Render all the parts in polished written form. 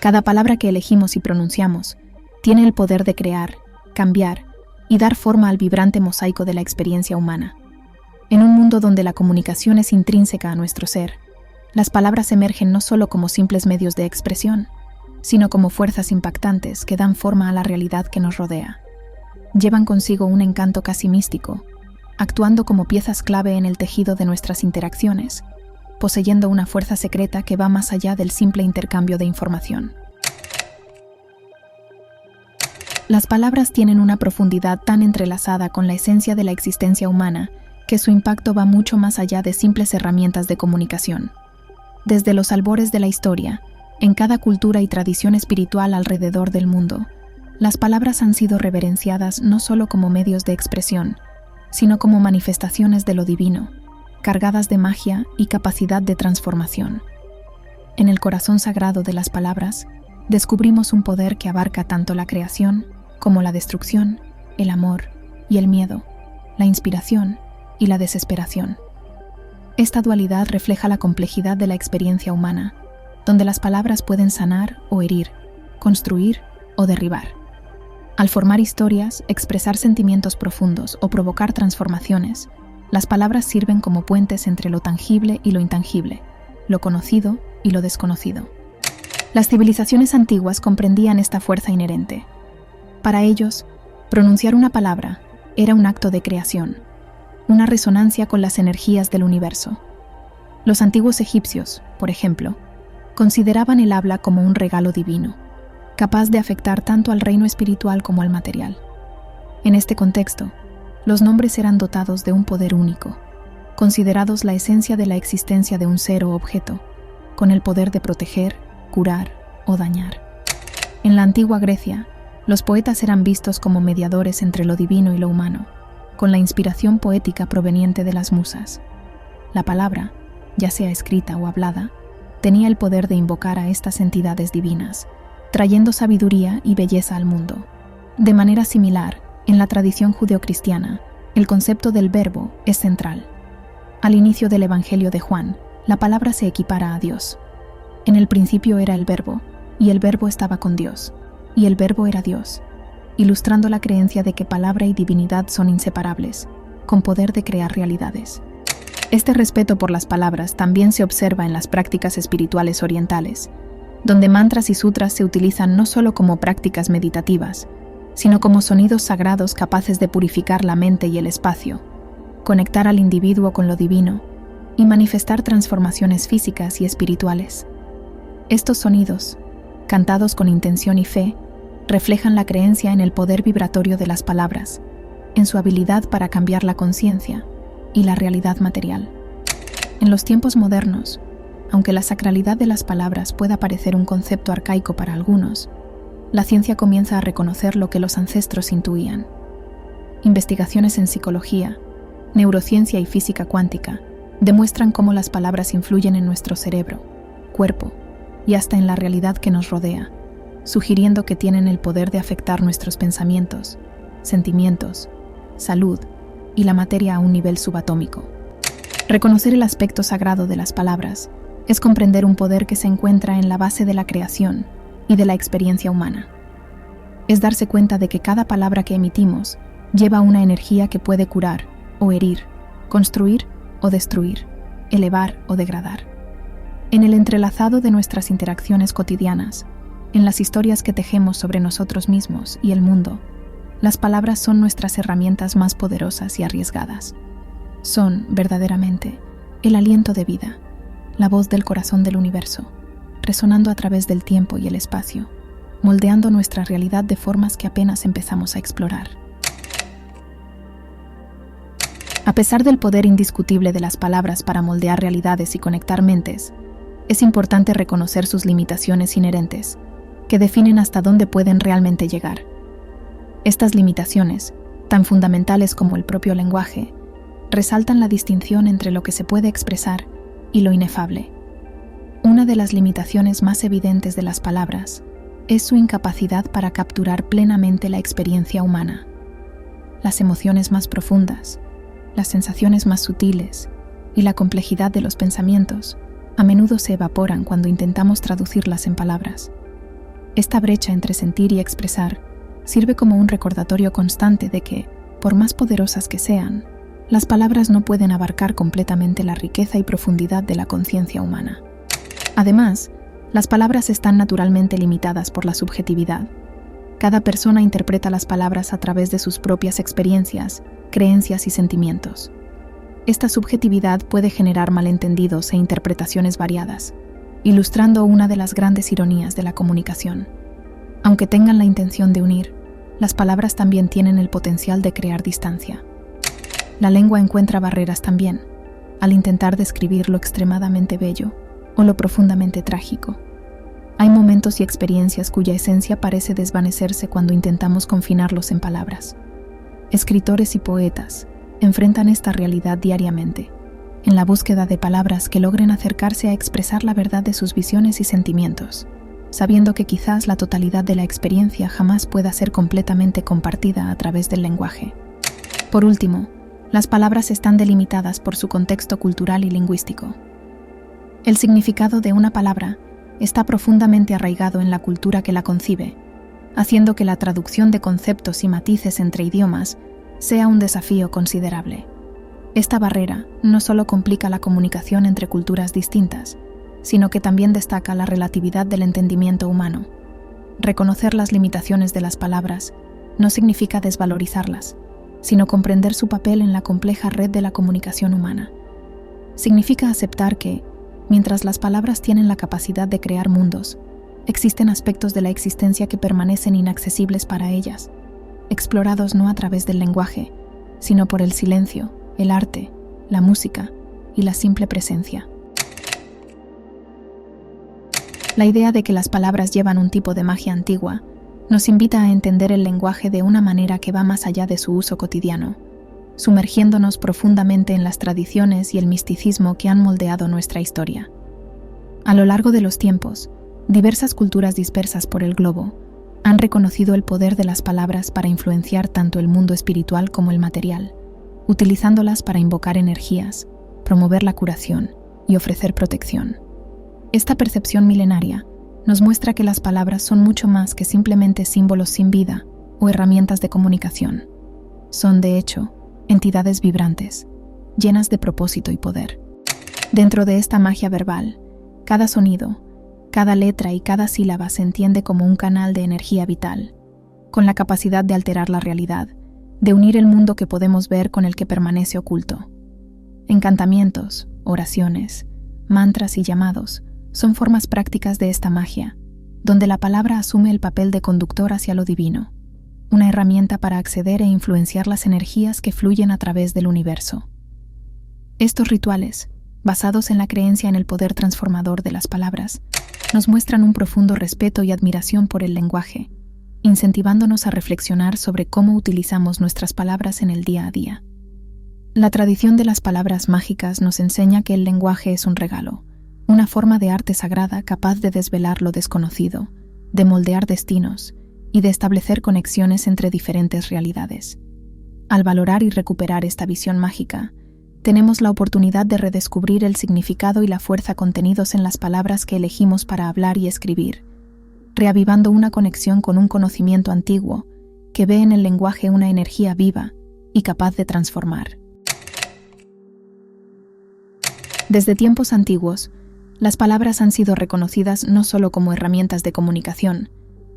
Cada palabra que elegimos y pronunciamos tiene el poder de crear, cambiar y dar forma al vibrante mosaico de la experiencia humana. En un mundo donde la comunicación es intrínseca a nuestro ser, las palabras emergen no solo como simples medios de expresión, sino como fuerzas impactantes que dan forma a la realidad que nos rodea. Llevan consigo un encanto casi místico, actuando como piezas clave en el tejido de nuestras interacciones, poseyendo una fuerza secreta que va más allá del simple intercambio de información. Las palabras tienen una profundidad tan entrelazada con la esencia de la existencia humana que su impacto va mucho más allá de simples herramientas de comunicación. Desde los albores de la historia, en cada cultura y tradición espiritual alrededor del mundo, las palabras han sido reverenciadas no solo como medios de expresión, sino como manifestaciones de lo divino, cargadas de magia y capacidad de transformación. En el corazón sagrado de las palabras, descubrimos un poder que abarca tanto la creación como la destrucción, el amor y el miedo, la inspiración y la desesperación. Esta dualidad refleja la complejidad de la experiencia humana, donde las palabras pueden sanar o herir, construir o derribar. Al formar historias, expresar sentimientos profundos o provocar transformaciones, las palabras sirven como puentes entre lo tangible y lo intangible, lo conocido y lo desconocido. Las civilizaciones antiguas comprendían esta fuerza inherente. Para ellos, pronunciar una palabra era un acto de creación, una resonancia con las energías del universo. Los antiguos egipcios, por ejemplo, consideraban el habla como un regalo divino, capaz de afectar tanto al reino espiritual como al material. En este contexto, los nombres eran dotados de un poder único, considerados la esencia de la existencia de un ser o objeto, con el poder de proteger, curar o dañar. En la antigua Grecia, los poetas eran vistos como mediadores entre lo divino y lo humano, con la inspiración poética proveniente de las musas. La palabra, ya sea escrita o hablada, tenía el poder de invocar a estas entidades divinas, trayendo sabiduría y belleza al mundo. De manera similar, en la tradición judeocristiana, el concepto del verbo es central. Al inicio del Evangelio de Juan, la palabra se equipara a Dios. En el principio era el verbo, y el verbo estaba con Dios, y el verbo era Dios, ilustrando la creencia de que palabra y divinidad son inseparables, con poder de crear realidades. Este respeto por las palabras también se observa en las prácticas espirituales orientales, donde mantras y sutras se utilizan no solo como prácticas meditativas, sino como sonidos sagrados capaces de purificar la mente y el espacio, conectar al individuo con lo divino y manifestar transformaciones físicas y espirituales. Estos sonidos, cantados con intención y fe, reflejan la creencia en el poder vibratorio de las palabras, en su habilidad para cambiar la conciencia y la realidad material. En los tiempos modernos, aunque la sacralidad de las palabras pueda parecer un concepto arcaico para algunos, la ciencia comienza a reconocer lo que los ancestros intuían. Investigaciones en psicología, neurociencia y física cuántica demuestran cómo las palabras influyen en nuestro cerebro, cuerpo y hasta en la realidad que nos rodea, sugiriendo que tienen el poder de afectar nuestros pensamientos, sentimientos, salud y la materia a un nivel subatómico. Reconocer el aspecto sagrado de las palabras es comprender un poder que se encuentra en la base de la creación y de la experiencia humana. Es darse cuenta de que cada palabra que emitimos lleva una energía que puede curar o herir, construir o destruir, elevar o degradar. En el entrelazado de nuestras interacciones cotidianas, en las historias que tejemos sobre nosotros mismos y el mundo, las palabras son nuestras herramientas más poderosas y arriesgadas. Son, verdaderamente, el aliento de vida, la voz del corazón del universo, resonando a través del tiempo y el espacio, moldeando nuestra realidad de formas que apenas empezamos a explorar. A pesar del poder indiscutible de las palabras para moldear realidades y conectar mentes, es importante reconocer sus limitaciones inherentes, que definen hasta dónde pueden realmente llegar. Estas limitaciones, tan fundamentales como el propio lenguaje, resaltan la distinción entre lo que se puede expresar y lo inefable. Una de las limitaciones más evidentes de las palabras es su incapacidad para capturar plenamente la experiencia humana. Las emociones más profundas, las sensaciones más sutiles y la complejidad de los pensamientos a menudo se evaporan cuando intentamos traducirlas en palabras. Esta brecha entre sentir y expresar sirve como un recordatorio constante de que, por más poderosas que sean, las palabras no pueden abarcar completamente la riqueza y profundidad de la conciencia humana. Además, las palabras están naturalmente limitadas por la subjetividad. Cada persona interpreta las palabras a través de sus propias experiencias, creencias y sentimientos. Esta subjetividad puede generar malentendidos e interpretaciones variadas, ilustrando una de las grandes ironías de la comunicación. Aunque tengan la intención de unir, las palabras también tienen el potencial de crear distancia. La lengua encuentra barreras también, al intentar describir lo extremadamente bello o lo profundamente trágico. Hay momentos y experiencias cuya esencia parece desvanecerse cuando intentamos confinarlos en palabras. Escritores y poetas enfrentan esta realidad diariamente, en la búsqueda de palabras que logren acercarse a expresar la verdad de sus visiones y sentimientos, sabiendo que quizás la totalidad de la experiencia jamás pueda ser completamente compartida a través del lenguaje. Por último, las palabras están delimitadas por su contexto cultural y lingüístico. El significado de una palabra está profundamente arraigado en la cultura que la concibe, haciendo que la traducción de conceptos y matices entre idiomas sea un desafío considerable. Esta barrera no solo complica la comunicación entre culturas distintas, sino que también destaca la relatividad del entendimiento humano. Reconocer las limitaciones de las palabras no significa desvalorizarlas, sino comprender su papel en la compleja red de la comunicación humana. Significa aceptar que, mientras las palabras tienen la capacidad de crear mundos, existen aspectos de la existencia que permanecen inaccesibles para ellas, explorados no a través del lenguaje, sino por el silencio, el arte, la música y la simple presencia. La idea de que las palabras llevan un tipo de magia antigua nos invita a entender el lenguaje de una manera que va más allá de su uso cotidiano, sumergiéndonos profundamente en las tradiciones y el misticismo que han moldeado nuestra historia. A lo largo de los tiempos, diversas culturas dispersas por el globo han reconocido el poder de las palabras para influenciar tanto el mundo espiritual como el material, utilizándolas para invocar energías, promover la curación y ofrecer protección. Esta percepción milenaria nos muestra que las palabras son mucho más que simplemente símbolos sin vida o herramientas de comunicación. Son, de hecho, entidades vibrantes, llenas de propósito y poder. Dentro de esta magia verbal, cada sonido, cada letra y cada sílaba se entiende como un canal de energía vital, con la capacidad de alterar la realidad, de unir el mundo que podemos ver con el que permanece oculto. Encantamientos, oraciones, mantras y llamados son formas prácticas de esta magia, donde la palabra asume el papel de conductor hacia lo divino, una herramienta para acceder e influenciar las energías que fluyen a través del universo. Estos rituales, basados en la creencia en el poder transformador de las palabras, nos muestran un profundo respeto y admiración por el lenguaje, incentivándonos a reflexionar sobre cómo utilizamos nuestras palabras en el día a día. La tradición de las palabras mágicas nos enseña que el lenguaje es un regalo, una forma de arte sagrada capaz de desvelar lo desconocido, de moldear destinos y de establecer conexiones entre diferentes realidades. Al valorar y recuperar esta visión mágica, tenemos la oportunidad de redescubrir el significado y la fuerza contenidos en las palabras que elegimos para hablar y escribir, reavivando una conexión con un conocimiento antiguo que ve en el lenguaje una energía viva y capaz de transformar. Desde tiempos antiguos, las palabras han sido reconocidas no solo como herramientas de comunicación,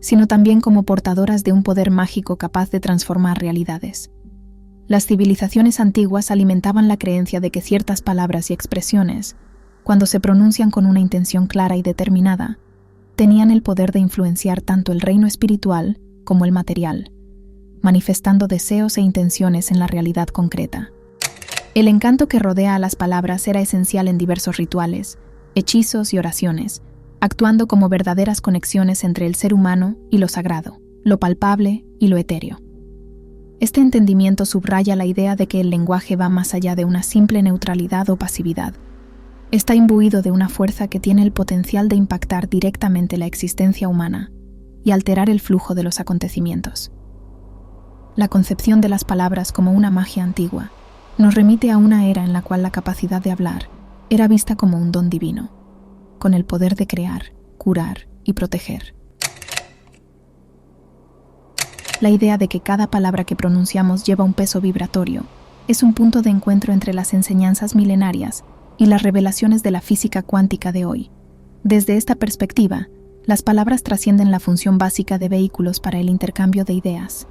sino también como portadoras de un poder mágico capaz de transformar realidades. Las civilizaciones antiguas alimentaban la creencia de que ciertas palabras y expresiones, cuando se pronuncian con una intención clara y determinada, tenían el poder de influenciar tanto el reino espiritual como el material, manifestando deseos e intenciones en la realidad concreta. El encanto que rodea a las palabras era esencial en diversos rituales, hechizos y oraciones, actuando como verdaderas conexiones entre el ser humano y lo sagrado, lo palpable y lo etéreo. Este entendimiento subraya la idea de que el lenguaje va más allá de una simple neutralidad o pasividad. Está imbuido de una fuerza que tiene el potencial de impactar directamente la existencia humana y alterar el flujo de los acontecimientos. La concepción de las palabras como una magia antigua nos remite a una era en la cual la capacidad de hablar era vista como un don divino, con el poder de crear, curar y proteger. La idea de que cada palabra que pronunciamos lleva un peso vibratorio es un punto de encuentro entre las enseñanzas milenarias y las revelaciones de la física cuántica de hoy. Desde esta perspectiva, las palabras trascienden la función básica de vehículos para el intercambio de ideas.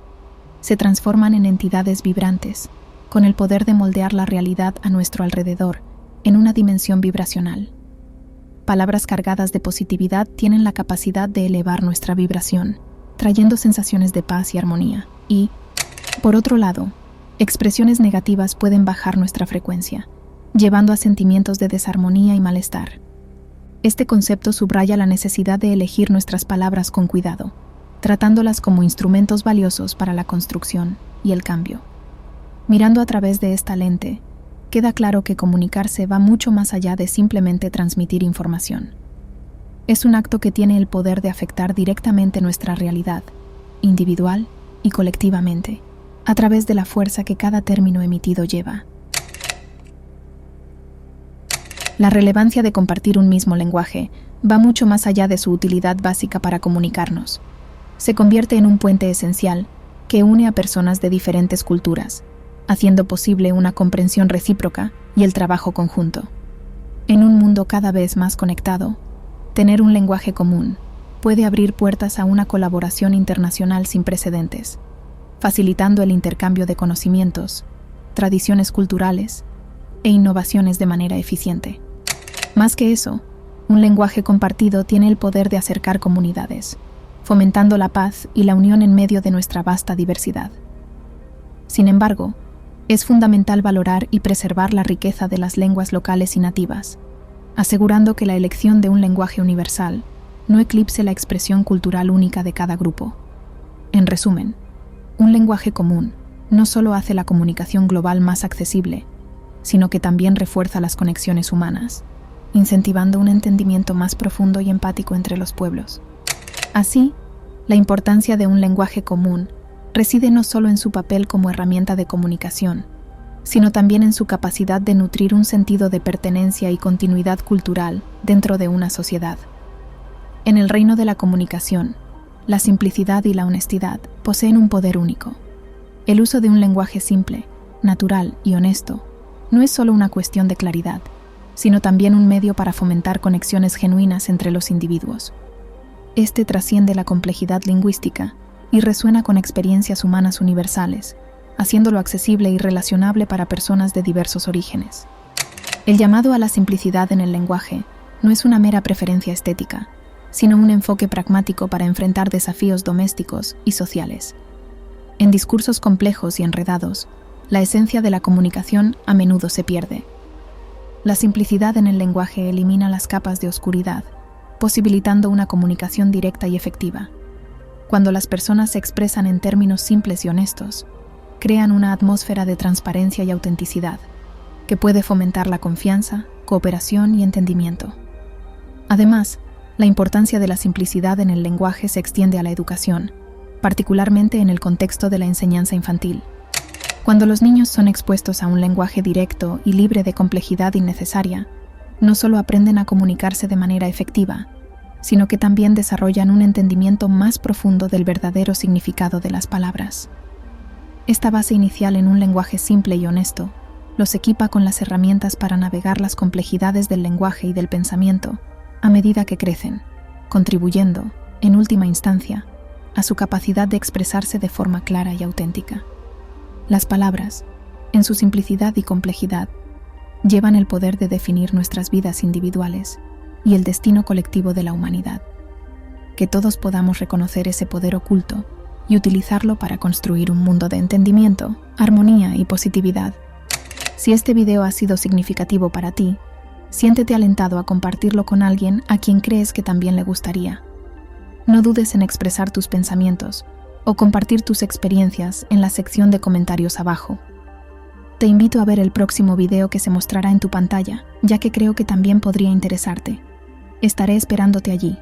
Se transforman en entidades vibrantes, con el poder de moldear la realidad a nuestro alrededor en una dimensión vibracional. Palabras cargadas de positividad tienen la capacidad de elevar nuestra vibración, trayendo sensaciones de paz y armonía. Y, por otro lado, expresiones negativas pueden bajar nuestra frecuencia, llevando a sentimientos de desarmonía y malestar. Este concepto subraya la necesidad de elegir nuestras palabras con cuidado, tratándolas como instrumentos valiosos para la construcción y el cambio. Mirando a través de esta lente, queda claro que comunicarse va mucho más allá de simplemente transmitir información. Es un acto que tiene el poder de afectar directamente nuestra realidad, individual y colectivamente, a través de la fuerza que cada término emitido lleva. La relevancia de compartir un mismo lenguaje va mucho más allá de su utilidad básica para comunicarnos. Se convierte en un puente esencial que une a personas de diferentes culturas, haciendo posible una comprensión recíproca y el trabajo conjunto. En un mundo cada vez más conectado, tener un lenguaje común puede abrir puertas a una colaboración internacional sin precedentes, facilitando el intercambio de conocimientos, tradiciones culturales e innovaciones de manera eficiente. Más que eso, un lenguaje compartido tiene el poder de acercar comunidades, fomentando la paz y la unión en medio de nuestra vasta diversidad. Sin embargo, es fundamental valorar y preservar la riqueza de las lenguas locales y nativas, asegurando que la elección de un lenguaje universal no eclipse la expresión cultural única de cada grupo. En resumen, un lenguaje común no solo hace la comunicación global más accesible, sino que también refuerza las conexiones humanas, incentivando un entendimiento más profundo y empático entre los pueblos. Así, la importancia de un lenguaje común reside no solo en su papel como herramienta de comunicación, sino también en su capacidad de nutrir un sentido de pertenencia y continuidad cultural dentro de una sociedad. En el reino de la comunicación, la simplicidad y la honestidad poseen un poder único. El uso de un lenguaje simple, natural y honesto no es solo una cuestión de claridad, sino también un medio para fomentar conexiones genuinas entre los individuos. Este trasciende la complejidad lingüística y resuena con experiencias humanas universales, haciéndolo accesible y relacionable para personas de diversos orígenes. El llamado a la simplicidad en el lenguaje no es una mera preferencia estética, sino un enfoque pragmático para enfrentar desafíos domésticos y sociales. En discursos complejos y enredados, la esencia de la comunicación a menudo se pierde. La simplicidad en el lenguaje elimina las capas de oscuridad, posibilitando una comunicación directa y efectiva. Cuando las personas se expresan en términos simples y honestos, crean una atmósfera de transparencia y autenticidad, que puede fomentar la confianza, cooperación y entendimiento. Además, la importancia de la simplicidad en el lenguaje se extiende a la educación, particularmente en el contexto de la enseñanza infantil. Cuando los niños son expuestos a un lenguaje directo y libre de complejidad innecesaria, no solo aprenden a comunicarse de manera efectiva, sino que también desarrollan un entendimiento más profundo del verdadero significado de las palabras. Esta base inicial en un lenguaje simple y honesto los equipa con las herramientas para navegar las complejidades del lenguaje y del pensamiento a medida que crecen, contribuyendo, en última instancia, a su capacidad de expresarse de forma clara y auténtica. Las palabras, en su simplicidad y complejidad, llevan el poder de definir nuestras vidas individuales y el destino colectivo de la humanidad. Que todos podamos reconocer ese poder oculto y utilizarlo para construir un mundo de entendimiento, armonía y positividad. Si este video ha sido significativo para ti, siéntete alentado a compartirlo con alguien a quien crees que también le gustaría. No dudes en expresar tus pensamientos o compartir tus experiencias en la sección de comentarios abajo. Te invito a ver el próximo video que se mostrará en tu pantalla, ya que creo que también podría interesarte. Estaré esperándote allí.